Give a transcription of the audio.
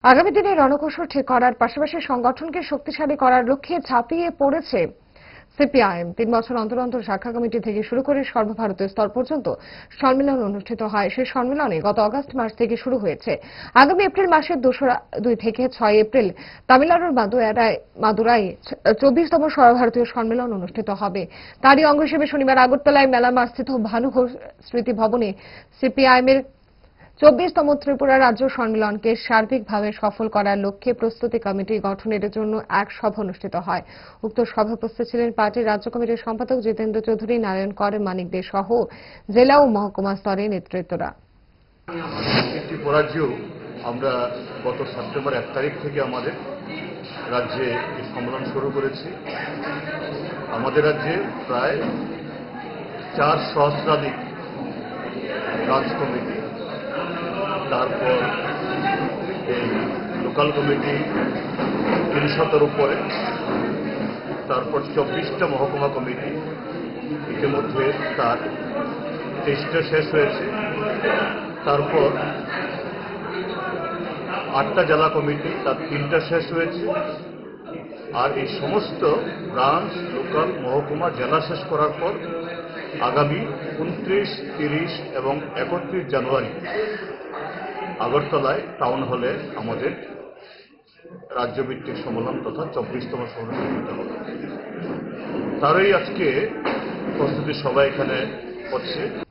আগামী দিনে রণকৌশল ঠিক করার পাশাপাশি সংগঠনকে শক্তিশালী করার লক্ষ্যে ঝাঁপিয়ে পড়েছে সিপিআইএম। 3 বছর অন্তর অন্তর শাখা কমিটি থেকে শুরু করে সর্বভারতীয় স্তর পর্যন্ত সম্মেলন অনুষ্ঠিত হয়। সেই সম্মেলনে গত আগস্ট মাস থেকে শুরু হয়েছে। আগামী এপ্রিল মাসের 2 থেকে 6 এপ্রিল তামিলনাড়ুর মাদুরাই 24তম সর্বভারতীয় সম্মেলন অনুষ্ঠিত হবে। তারই অঙ্গ হিসেবে শনিবার আগরতলায় মেলামাস্থিত ভানু ঘোষ স্মৃতি ভবনে সিপিআইএম-এর 24তম ত্রিপুরা রাজ্য সম্মেলনকে সার্বিকভাবে সফল করার লক্ষ্যে প্রস্তুতি কমিটি গঠনের জন্য এক সভা অনুষ্ঠিত হয়। উক্ত সভা উপস্থিত ছিলেন পার্টির রাজ্য কমিটির সম্পাদক জিতেন্দ্র চৌধুরী, নারায়ণ কর, মানিক দে সহ জেলা ও মহকুমা স্তরের নেতৃত্বরা। ত্রিপুরাজ্যেও আমরা গত সেপ্টেম্বর 1 তারিখ থেকে আমাদের রাজ্যে এই সম্মেলন শুরু করেছি। আমাদের রাজ্যে প্রায় 4 সহস্রাধিক ব্রাঞ্চ কমিটি, তারপর এই লোকাল কমিটি 300-এর উপরে, তারপর 24টা মহকুমা কমিটি, ইতিমধ্যে তার 23টা শেষ হয়েছে। তারপর 8টা জেলা কমিটি, তার 3টা শেষ হয়েছে। আর এই সমস্ত ব্রাঞ্চ, লোকাল, মহকুমা, জেলা শেষ করার পর আগামী 29, 30 এবং 31 জানুয়ারি আগরতলায় টাউন হলে আমাদের রাজ্যভিত্তিক সম্মেলন তথা 24তম সম্মেলন অনুষ্ঠিত হবে। তারই আজকে প্রস্তুতি সভা এখানে হচ্ছে।